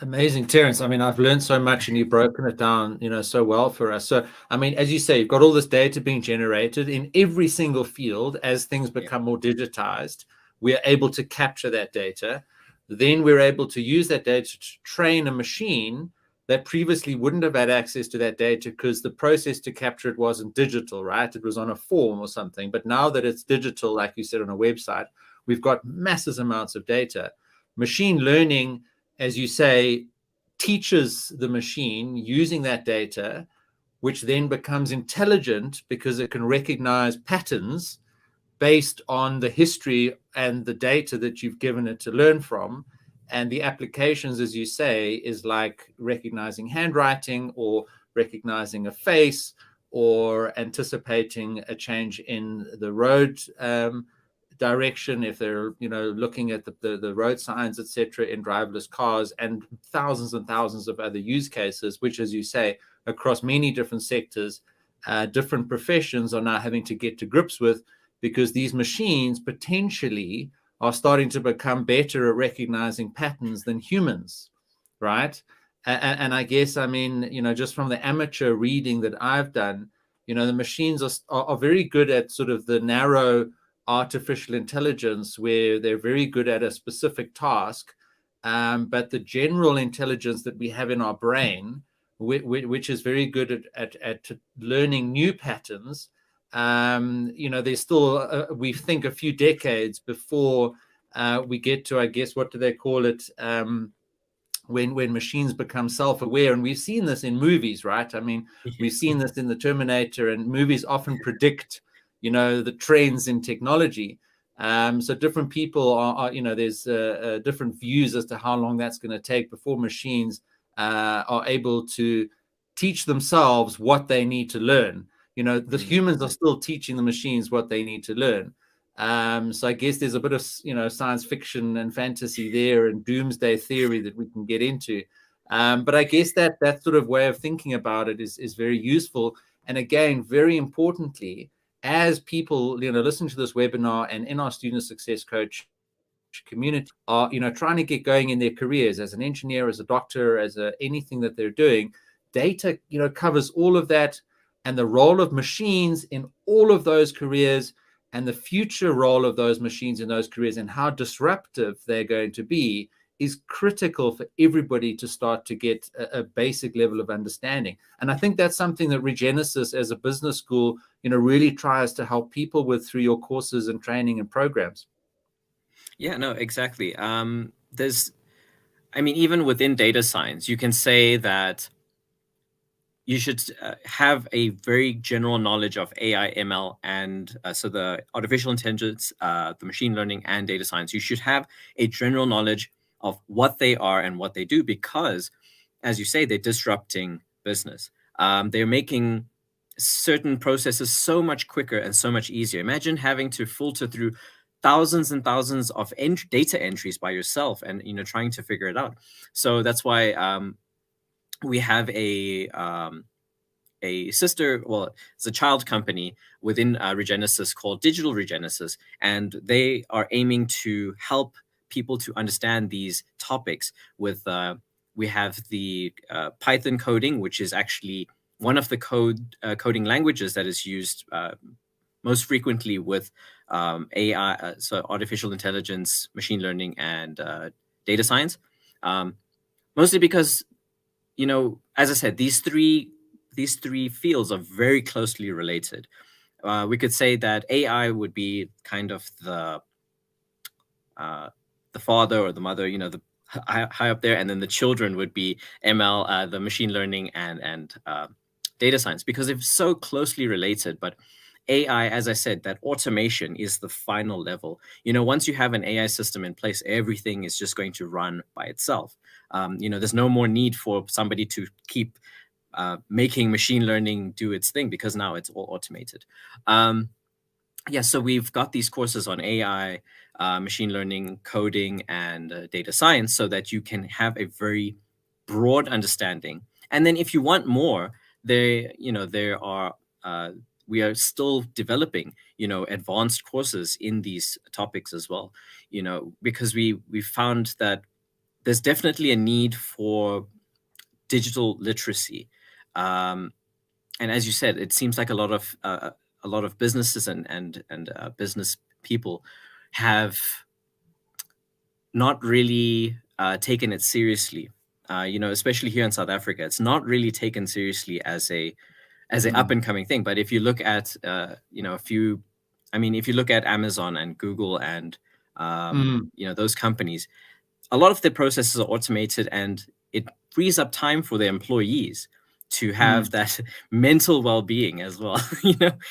Amazing, Terence. I mean, I've learned so much and you've broken it down, so well for us. So, I mean, as you say, you've got all this data being generated in every single field as things Yeah. become more digitized. We are able to capture that data. Then we're able to use that data to train a machine that previously wouldn't have had access to that data because the process to capture it wasn't digital, right? It was on a form or something. But now that it's digital, like you said, on a website, we've got massive amounts of data. Machine learning, as you say, teaches the machine using that data, which then becomes intelligent because it can recognize patterns based on the history and the data that you've given it to learn from. And the applications, as you say, is like recognizing handwriting or recognizing a face or anticipating a change in the road direction if they're looking at the road signs, etc., in driverless cars, and thousands of other use cases, which, as you say, across many different sectors, different professions are now having to get to grips with, because these machines potentially are starting to become better at recognizing patterns than humans, right? And I guess, I mean, just from the amateur reading that I've done, the machines are very good at sort of the narrow artificial intelligence where they're very good at a specific task. But the general intelligence that we have in our brain, which is very good at learning new patterns, there's still, we think, a few decades before we get to, I guess, what do they call it? When machines become self-aware. And we've seen this in movies, right? I mean, we've seen this in the Terminator, and movies often predict, the trends in technology. So different people there's different views as to how long that's going to take before machines are able to teach themselves what they need to learn. The humans are still teaching the machines what they need to learn. So I guess there's a bit of science fiction and fantasy there, and doomsday theory that we can get into. But I guess that sort of way of thinking about it is very useful. And again, very importantly, as people listen to this webinar and in our student success coach community are trying to get going in their careers as an engineer, as a doctor, as anything that they're doing, data covers all of that, and the role of machines in all of those careers, and the future role of those machines in those careers, and how disruptive they're going to be, is critical for everybody to start to get a basic level of understanding. And I think that's something that Regenesis as a business school really tries to help people with through your courses and training and programs. Yeah, no, exactly. I mean, even within data science, you can say that you should have a very general knowledge of AI, ML, and so the artificial intelligence, the machine learning, and data science. You should have a general knowledge of what they are and what they do, because, as you say, they're disrupting business. They're making certain processes so much quicker and so much easier. Imagine having to filter through thousands and thousands of data entries by yourself, and trying to figure it out. So that's why we have a sister, well, it's a child company within Regenesis called Digital Regenesis, and they are aiming to help people to understand these topics with we have the Python coding, which is actually one of the coding languages that is used most frequently with AI, so artificial intelligence, machine learning, and data science. Mostly because, as I said, these three fields are very closely related. We could say that AI would be kind of the father or the mother, the high up there, and then the children would be ML, the machine learning, and data science, because they're so closely related. But AI, as I said, that automation is the final level. Once you have an AI system in place, everything is just going to run by itself. There's no more need for somebody to keep making machine learning do its thing, because now it's all automated. Yeah, so we've got these courses on AI, machine learning, coding, and data science, so that you can have a very broad understanding. And then, if you want more, there are we are still developing, advanced courses in these topics as well. Because we found that there's definitely a need for digital literacy. And as you said, it seems like a lot of businesses and business people have not really taken it seriously. Especially here in South Africa, it's not really taken seriously as a up and coming thing. But if you look at if you look at Amazon and Google and those companies, a lot of their processes are automated, and it frees up time for their employees to have that mental well-being as well.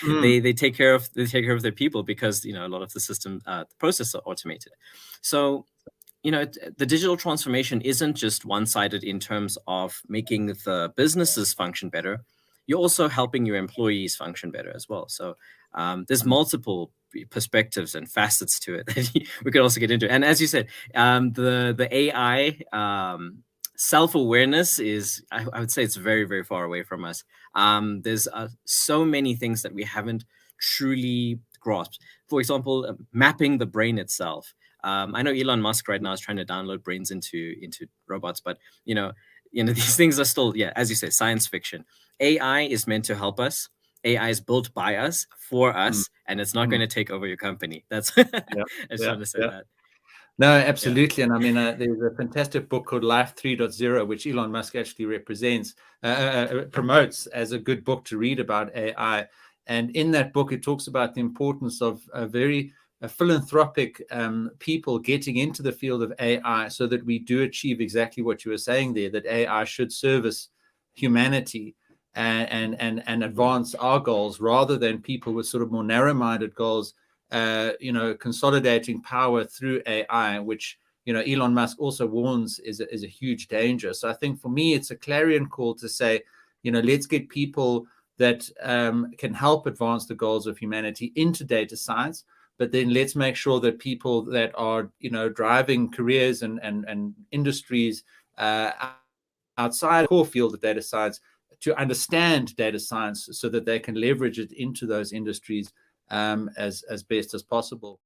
They take care of their people because a lot of the system the processes are automated. So the digital transformation isn't just one-sided in terms of making the businesses function better. You're also helping your employees function better as well. So there's multiple perspectives and facets to it that we could also get into. And as you said, the AI self-awareness is, I would say, it's very, very far away from us. There's so many things that we haven't truly grasped. For example, mapping the brain itself. I know Elon Musk right now is trying to download brains into robots, but these things are still, as you say, science fiction. AI is meant to help us. AI is built by us, for us, and it's not going to take over your company. That's I just want to say that. No, absolutely. And I mean, there's a fantastic book called Life 3.0, which Elon Musk actually promotes as a good book to read about AI. And in that book, it talks about the importance of a very philanthropic people getting into the field of AI so that we do achieve exactly what you were saying there, that AI should service humanity and advance our goals rather than people with sort of more narrow-minded goals, consolidating power through AI, which, Elon Musk also warns is a huge danger. So I think for me, it's a clarion call to say, let's get people that can help advance the goals of humanity into data science. But then let's make sure that people that are, driving careers and industries outside the core field of data science to understand data science so that they can leverage it into those industries as best as possible.